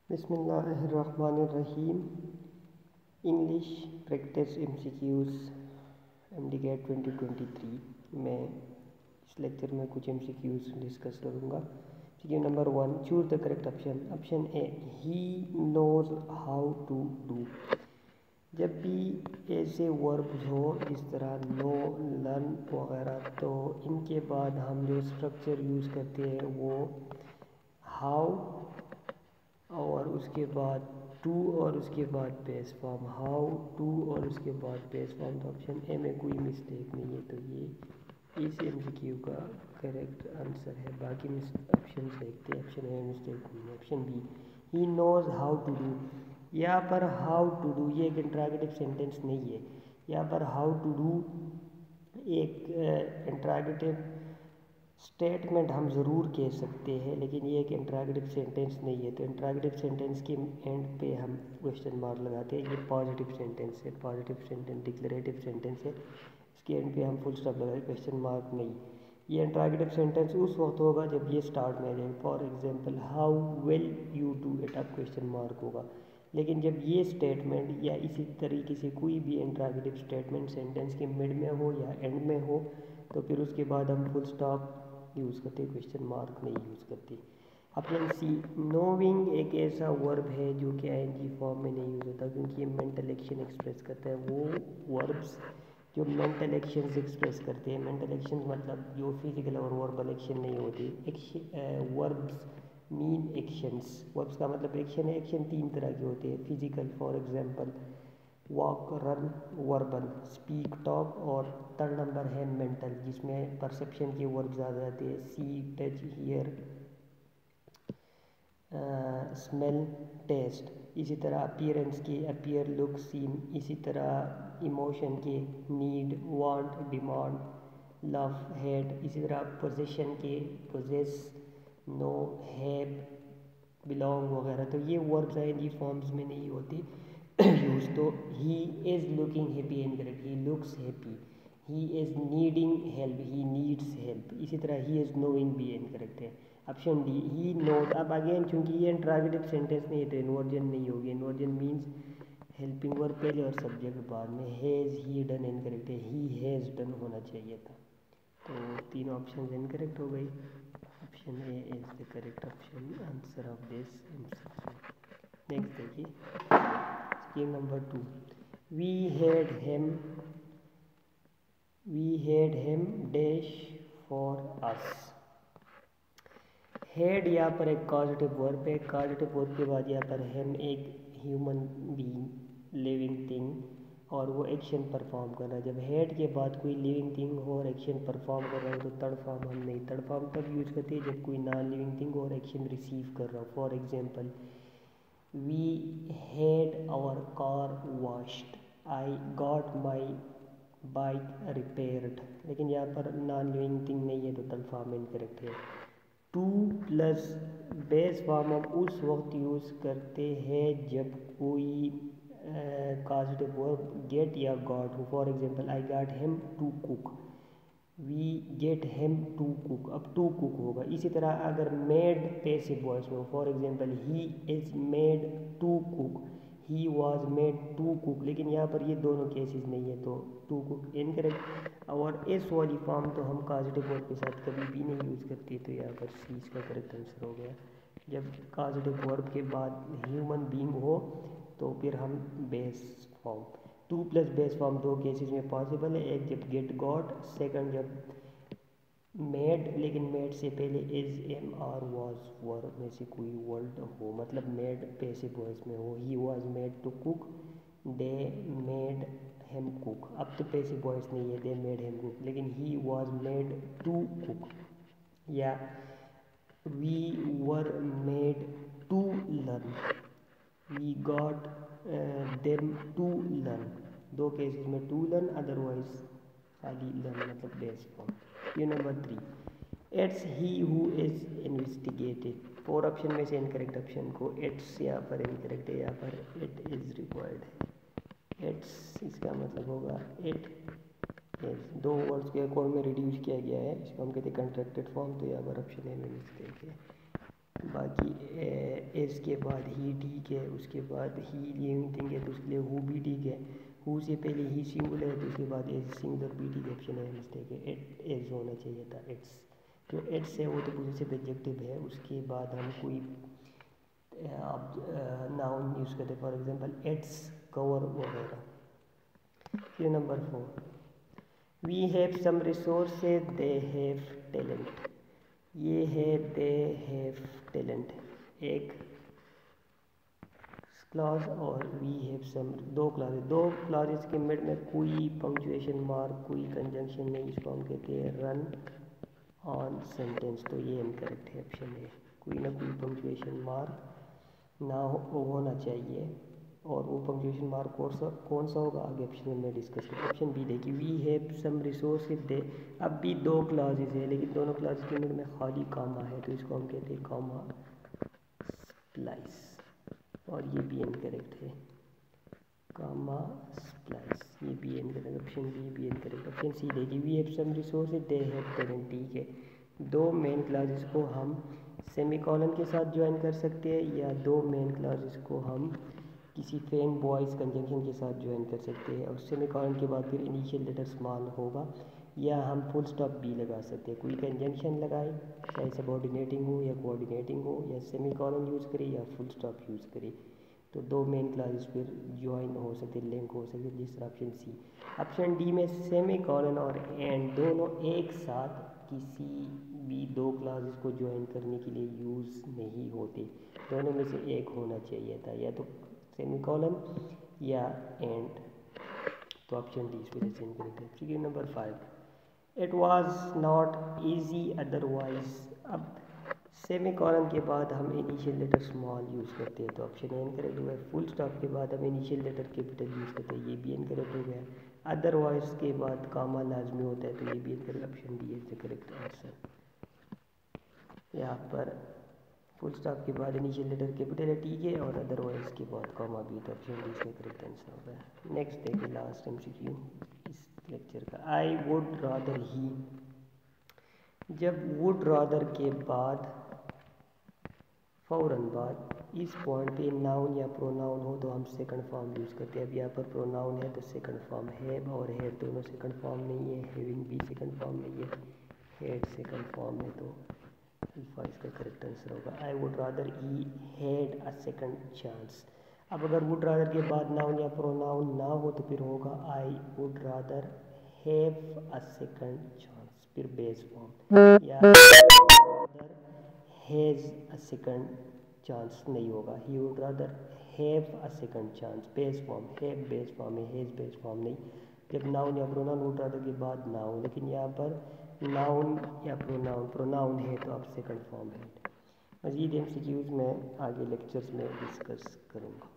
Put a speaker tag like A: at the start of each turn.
A: बिस्मिल्लाहिर्रहमानिर्रहीम। English practice MCQs MDCAT 2023 में इस लेक्चर में कुछ MCQs डिस्कस करूँगा। MCQ number 1, choose the correct option. Option A, he knows how to do. जब भी ऐसे वर्ब्स हो जिस तरह नो, लर्न वगैरह, तो इनके बाद हम जो स्ट्रक्चर यूज़ करते हैं वो हाउ और उसके बाद टू और उसके बाद बेस फॉर्म, हाउ टू और उसके बाद बेस फॉर्म। तो ऑप्शन ए में कोई मिस्टेक नहीं है, तो ये इस MCQ का करेक्ट आंसर है। बाकी ऑप्शन देखते हैं, ऑप्शन ए में मिस्टेक नहीं है। Option B, he knows how to do. यहाँ पर हाउ टू डू ये एक इंट्रोगेटिव सेंटेंस नहीं है। यहाँ पर हाउ टू डू एक इंट्रोगेटिव स्टेटमेंट हम ज़रूर कह सकते हैं, लेकिन ये एक इंट्रोगेटिव सेंटेंस नहीं है। तो इंट्रोगेटिव सेंटेंस के एंड पे हम क्वेश्चन मार्क लगाते हैं। ये पॉजिटिव सेंटेंस है, पॉजिटिव सेंटेंस डिक्लेरेटिव सेंटेंस है, इसके एंड पे हम फुल स्टॉप लगाए, क्वेश्चन मार्क नहीं। ये इंट्रोगेटिव सेंटेंस उस वक्त होगा जब ये स्टार्ट में आ जाए। For example, how well you do it, अब क्वेश्चन मार्क होगा। लेकिन जब ये स्टेटमेंट या इसी तरीके से कोई भी इंट्रोगेटिव स्टेटमेंट सेंटेंस के मिड में हो या एंड में हो, तो फिर उसके बाद हम फुल स्टॉप यूज़ करते, क्वेश्चन मार्क नहीं यूज़ करते। ऑप्शन सी, नोविंग एक ऐसा वर्ब है जो कि ING फॉर्म में नहीं यूज़ होता, क्योंकि ये मेंटल एक्शन एक्सप्रेस करता है। वो वर्ब्स जो मेंटल एक्शंस एक्सप्रेस करते हैं, मेंटल एक्शन मतलब जो फिजिकल और वर्बल एक्शन नहीं होती। वर्ब्स मीन एक्शंस, वर्ब्स का मतलब एक्शन है। एक्शन तीन तरह के होते हैं, physical for example walk, run, verbal, speak, talk, और थर्ड नंबर है मेंटल, जिसमें परसेप्शन के वर्ब ज़्यादा आते हैं, सी, टच, हियर, स्मेल, टेस्ट। इसी तरह अपीयरेंस के अपीयर, लुक, सीन। इसी तरह इमोशन के need, want, demand, love, hate. इसी तरह पोजेशन के पोजेस, नो, हैव, बिलोंग वगैरह। तो ये वर्ब्स ING फॉर्म्स में नहीं होती यूज। तो he is looking happy incorrect, he looks happy. He is needing help, he needs help. इसी तरह ही इज़ नोइंग भी इनकरेक्ट है। Option D, he knows. अब अगेन चूंकि ये इंट्रोगेटिव सेंटेंस नहीं है तो इन्वर्जन नहीं होगी। इन्वर्जन मीन्स हेल्पिंग वर्ब पहले और सब्जेक्ट बाद में। हैज़ ही डन इनकरेक्ट है, ही हैज़ डन होना चाहिए था। तो तीनों ऑप्शन इनकरेक्ट हो गई। Option A is the correct option answer of this MCQ। Next देखिए, scheme number 2, we had him dash for us. Had यहाँ पर एक कॉजेटिव वर्ब है। कॉजेटिव वर्ब के बाद यहाँ पर हिम एक ह्यूमन बीइंग, लिविंग थिंग, और वो एक्शन परफॉर्म कर रहा है। जब हेड के बाद कोई लिविंग थिंग हो और एक्शन परफॉर्म कर रहा हो तो थर्ड फॉर्म हम नहीं, थर्ड फॉर्म तब यूज़ करते हैं जब कोई नॉन लिविंग थिंग हो और एक्शन रिसीव कर रहा हो। For example, we had our car washed, I got my bike repaired. लेकिन यहाँ पर नॉन लिविंग थिंग नहीं है तो थर्ड फॉर्म इनकरेक्ट है। टू प्लस बेस फॉर्म हम उस वक्त यूज़ करते हैं जब कोई कॉजेटिव वर्ब गेट या गॉट हो। For example, I got him to cook, we get him to cook, अब टू कुक होगा। इसी तरह अगर मेड पैसिव वॉइस में हो, for example, he is made to cook, he was made to cook. लेकिन यहाँ पर ये दोनों केसेस नहीं है तो टू कुक इनकरेक्ट। और एस वाली फॉर्म तो हम कॉजेटिव वर्ब के साथ कभी भी नहीं यूज़ करते, तो यहाँ पर सी इसका करेक्ट आंसर हो गया। जब कॉजेटिव वर्ब के बाद ह्यूमन बीइंग हो तो फिर हम base form, to plus base form दो केसेस में पॉसिबल है। एक जब गेट गॉट, सेकंड जब मेड, लेकिन मेड से पहले is, am, are, was verb में से कोई वर्ड हो, मतलब मेड पैसिव वॉइस में हो। He was made to cook, they made him cook. अब तो पैसिव वॉइस नहीं है, दे मेड हिम कुक, लेकिन he was made to cook. या we were made to learn, we got them to learn. दो cases में टू लर्न, अदरवाइज खाली learn मतलब बेस फॉर्म। ये number 3, it's he who is investigated. 4 option में से incorrect option को it's यहाँ पर इनकरेक्ट है, यहाँ पर इट इज़ रिक्वायर्ड है। इट्स इसका मतलब होगा इट इज, दो वर्ड्स के अकॉर्ड में रिड्यूस किया गया है, इसको हम कहते हैं कंट्रैक्टेड फॉर्म। तो यहाँ पर ऑप्शन ए में मिस्टेक है। बाकी एस के बाद ही ठीक है, उसके बाद ही लिविंग थिंग है तो उसके लिए हु भी ठीक है। हु से पहले ही सिंगुलर है तो उसके बाद एज सिंगुलर भी ठीक है। ऑप्शन है मिस्टेक है, एट एज होना चाहिए था इट्स। जो इट्स है वो तो पोजेसिव एडजेक्टिव है। उसके बाद हम कोई नाउन यूज़ करते हैं, फॉर एग्जांपल इट्स कवर वगैरह। फिर number 4, we have some resources they have talent. ये है दे हैव टैलेंट एक क्लॉज और वी हैव सम दो क्लॉजेस के मिड में कोई पंक्चुएशन मार्क कोई कंजंक्शन नहीं, इसको हम कहते हैं रन ऑन सेंटेंस। तो ये इनकरेक्ट है, ऑप्शन है। कोई ना कोई पंक्चुएशन मार्क ना होना चाहिए, और वो पंक्चुएशन मार्क कौन सा होगा आगे ऑप्शन में डिस्कस करें। ऑप्शन बी देखिए, वी हैव सम रिसोर्सेज दे। अब भी दो क्लॉजेज है लेकिन दोनों क्लॉजेज के मिड में खाली कामा है तो इसको हम कहते हैं कामा स्प्लाइस, और ये भी इनकरेक्ट है, कामा स्प्लाइस, ये भी incorrect. Option B incorrect. Option C देखिए, we have some resources they have talent, ठीक है। दो मेन क्लॉजेस को हम सेमीकोलन के साथ ज्वाइन कर सकते हैं, या दो मेन क्लॉजेस को हम किसी फ्रेंड बॉयज़ कंजंक्शन के साथ ज्वाइन कर सकते हैं, और सेमीकोलन के बाद फिर इनिशियल लेटर स्मॉल होगा, या हम फुल स्टॉप भी लगा सकते हैं। कोई कंजंक्शन लगाए, चाहे सबऑर्डिनेटिंग हो या कोऑर्डिनेटिंग हो, या सेमीकोलन यूज़ करें या फुल स्टॉप यूज़ करें, तो दो मेन क्लासेस फिर ज्वाइन हो सकते, लिंक हो सकते, जिस तरह ऑप्शन सी। ऑप्शन डी में सेमीकोलन और एंड दोनों एक साथ किसी भी दो क्लासेस को ज्वाइन करने के लिए यूज़ नहीं होते, दोनों में से एक होना चाहिए था, या तो सेमीकोलन या एंड। तो ऑप्शन डी इस वजह से इनकरेक्ट है। Figure number 5, it was not easy otherwise. अब सेमीकोलन के बाद हम इनिशियल लेटर स्मॉल यूज़ करते हैं तो ऑप्शन ए इनकरेक्ट हो गया। फुल स्टॉप के बाद हम इनिशियल लेटर कैपिटल यूज़ करते हैं, ये भी इनकरेक्ट हो गया। अदरवाइज के बाद कामा लाजमी होता है तो ये भी incorrect. Option D is the correct answer. यहाँ पर फुल स्टॉप के बाद इनिशियल लेटर कैपिटल है, ठीक है, और अदरवाइज के बाद कॉमा भी, तो ऑप्शन डी इसका करेक्ट आंसर होगा। नेक्स्ट देखिए लास्ट एमसीक्यू इस लेक्चर का, आई वुड रादर ही। जब वुड रादर के बाद फ़ौरन बाद इस पॉइंट पे नाउन या प्रोनाउन हो तो हम सेकंड फॉर्म यूज़ करते हैं। अब यहाँ पर प्रोनाउन है तो सेकंड फॉर्म हैव, और हैव दोनों सेकंड फॉर्म नहीं है, हैविंग भी सेकंड फॉर्म नहीं है, हैड सेकंड फॉर्म है, तो अल्फा इसका करेक्ट आंसर होगा। I would rather he had a second chance. अब अगर वुड रादर के बाद नाउन या प्रोनाउन ना हो तो फिर होगा I would rather have a second chance, फिर बेस फॉर्म, या rather has a second chance नहीं होगा, he would rather have a second chance, base form, have base form है, हैज़ बेस फॉर्म नहीं। जब नाउन या प्रोनाउन वुड रादर के बाद ना हो, लेकिन यहाँ पर नाउन या प्रोनाउन है तो आप सेकंड फॉर्म है। मज़ीद एमसीक्यूज़ में आगे लेक्चर्स में डिस्कस करूँगा।